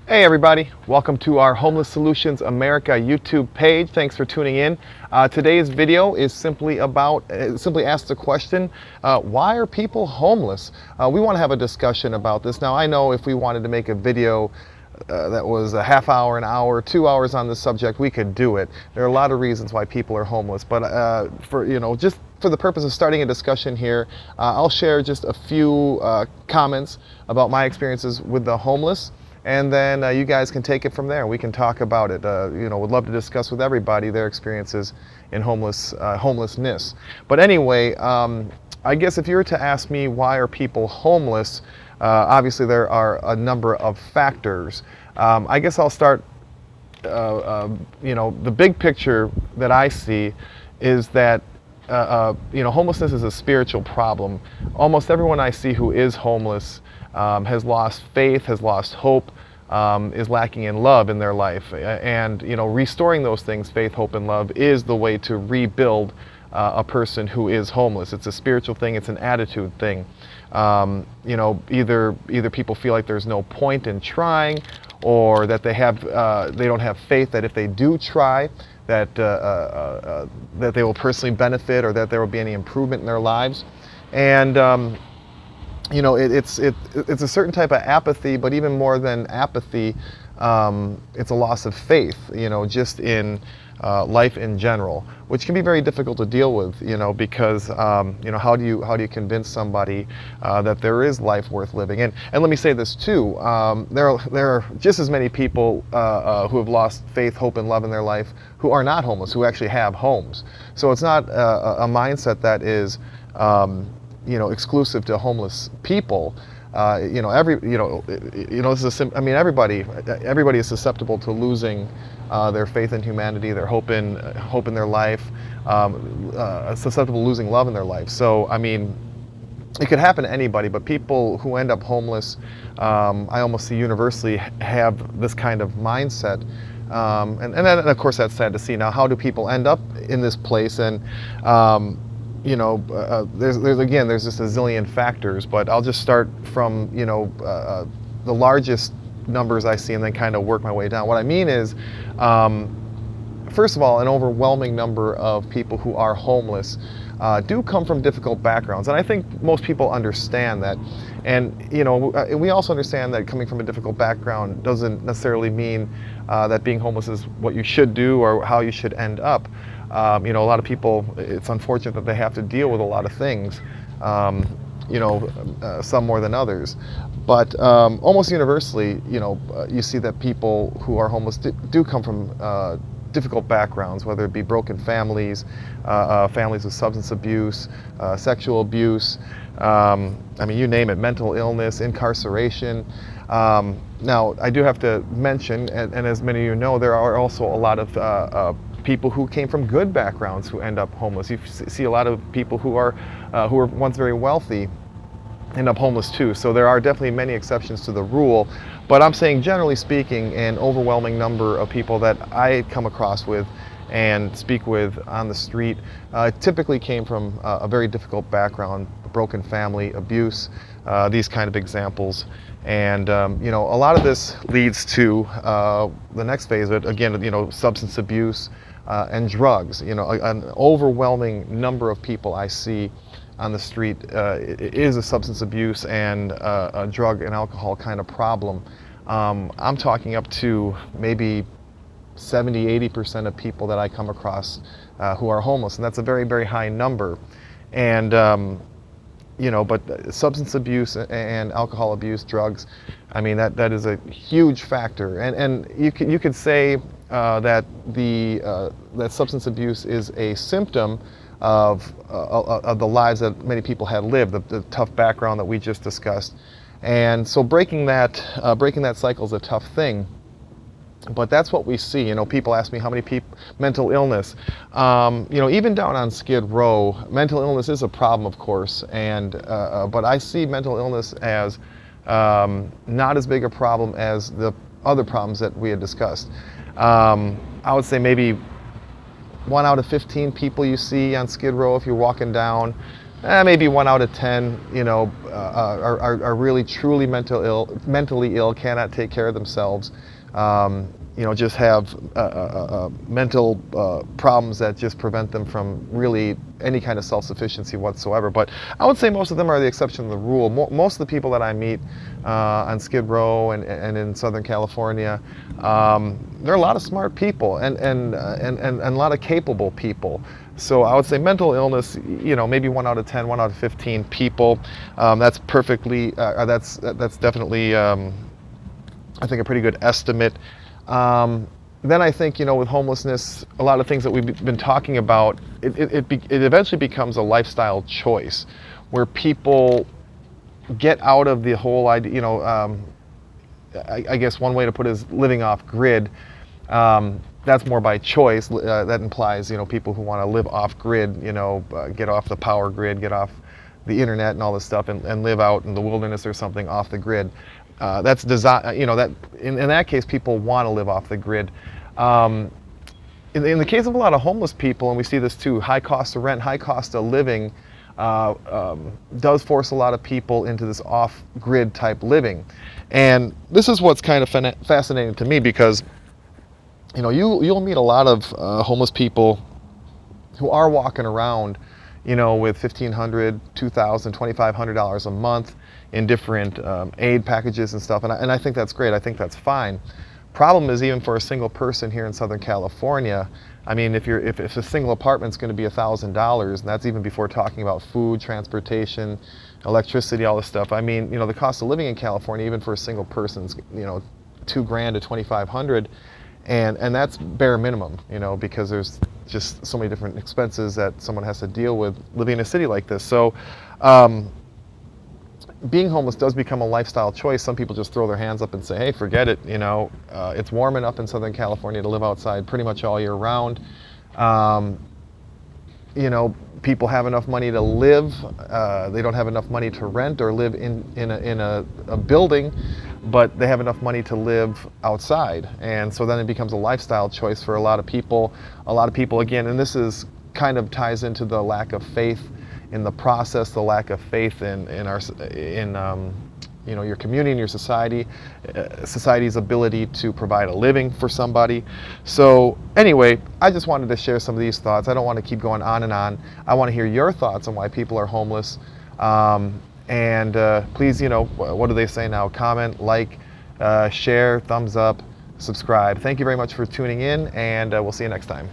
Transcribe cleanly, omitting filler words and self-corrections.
Hey everybody, welcome to our Homeless Solutions America YouTube page. Thanks for tuning in. Today's video is simply asks the question, why are people homeless? We want to have a discussion about this. Now I know if we wanted to make a video that was a half hour, an hour, 2 hours on this subject, we could do it. There are a lot of reasons why people are homeless, but just for the purpose of starting a discussion here, I'll share just a few comments about my experiences with the homeless. And then you guys can take it from there. We can talk about it. Would love to discuss with everybody their experiences in homelessness. But anyway, I guess if you were to ask me why are people homeless, obviously there are a number of factors. I guess I'll start. The big picture that I see is that homelessness is a spiritual problem. Almost everyone I see who is homeless has lost faith, has lost hope, is lacking in love in their life. And, restoring those things, faith, hope, and love, is the way to rebuild a person who is homeless. It's a spiritual thing, it's an attitude thing. Either people feel like there's no point in trying, or that they don't have faith that if they do try, that they will personally benefit, or that there will be any improvement in their lives. And it's a certain type of apathy, but even more than apathy, it's a loss of faith, just in life in general, which can be very difficult to deal with, because how do you convince somebody that there is life worth living? And let me say this too, there are just as many people who have lost faith, hope, and love in their life who are not homeless, who actually have homes. So it's not a mindset that is exclusive to homeless people. Everybody is susceptible to losing their faith in humanity, their hope in their life, susceptible to losing love in their life. So, it could happen to anybody, but people who end up homeless, I almost see universally have this kind of mindset. And then, of course, that's sad to see. Now, how do people end up in this place? And there's just a zillion factors, but I'll just start from the largest numbers I see and then kind of work my way down. What I mean is, first of all, an overwhelming number of people who are homeless do come from difficult backgrounds, and I think most people understand that. And we also understand that coming from a difficult background doesn't necessarily mean that being homeless is what you should do or how you should end up. A lot of people, it's unfortunate that they have to deal with a lot of things, some more than others. But almost universally, you see that people who are homeless do come from difficult backgrounds, whether it be broken families, families with substance abuse, sexual abuse, you name it, mental illness, incarceration. Now, I do have to mention, and as many of you know, there are also a lot of people who came from good backgrounds who end up homeless. You see a lot of people who were once very wealthy end up homeless too. So there are definitely many exceptions to the rule, but I'm saying generally speaking, an overwhelming number of people that I come across with and speak with on the street typically came from a very difficult background, a broken family, abuse, these kind of examples. And a lot of this leads to the next phase of it, again, substance abuse and drugs. An overwhelming number of people I see on the street is a substance abuse and a drug and alcohol kind of problem. I'm talking up to maybe 70–80% of people that I come across who are homeless, and that's a very, very high number. And but substance abuse and alcohol abuse, drugs, that is a huge factor. And you could say that that substance abuse is a symptom of the lives that many people had lived, the tough background that we just discussed. And so breaking that cycle is a tough thing. But that's what we see. People ask me how many people, mental illness. Even down on Skid Row, mental illness is a problem, of course. And but I see mental illness as not as big a problem as the other problems that we had discussed. I would say maybe 1 out of 15 people you see on Skid Row, if you're walking down, maybe 1 out of 10, are really truly mentally ill, cannot take care of themselves. Just have mental problems that just prevent them from really any kind of self-sufficiency whatsoever. But I would say most of them are the exception to the rule. Most of the people that I meet on Skid Row and in Southern California, there are a lot of smart people and a lot of capable people. So I would say mental illness, maybe 1 out of 10, 1 out of 15 people. That's perfectly. That's definitely, I think, a pretty good estimate. Then I think, with homelessness, a lot of things that we've been talking about, it eventually becomes a lifestyle choice, where people get out of the whole idea. I guess one way to put it is living off grid. That's more by choice. That implies, people who want to live off grid, get off the power grid, get off the internet and all this stuff, and live out in the wilderness or something off the grid. That's design. That in that case, people want to live off the grid. In the case of a lot of homeless people, and we see this too, high cost of rent, high cost of living, does force a lot of people into this off-grid type living. And this is what's kind of fascinating to me, because you'll meet a lot of homeless people who are walking around, with $1,500, $2,000, $2,500 a month in different aid packages and stuff, and I think that's great. I think that's fine. Problem is, even for a single person here in Southern California, I mean, if a single apartment's going to be $1,000, and that's even before talking about food, transportation, electricity, all this stuff. I mean, the cost of living in California, even for a single person's, $2,000 to $2,500. And that's bare minimum, because there's just so many different expenses that someone has to deal with living in a city like this. So being homeless does become a lifestyle choice. Some people just throw their hands up and say, hey, forget it. It's warm enough in Southern California to live outside pretty much all year round. People have enough money to live. They don't have enough money to rent or live in a building, but they have enough money to live outside. And so then it becomes a lifestyle choice for a lot of people. A lot of people, again, and this is kind of ties into the lack of faith in the process, the lack of faith in your community and your society, society's ability to provide a living for somebody. So anyway, I just wanted to share some of these thoughts. I don't want to keep going on and on. I want to hear your thoughts on why people are homeless. And please, what do they say now? Comment, like, share, thumbs up, subscribe. Thank you very much for tuning in, and we'll see you next time.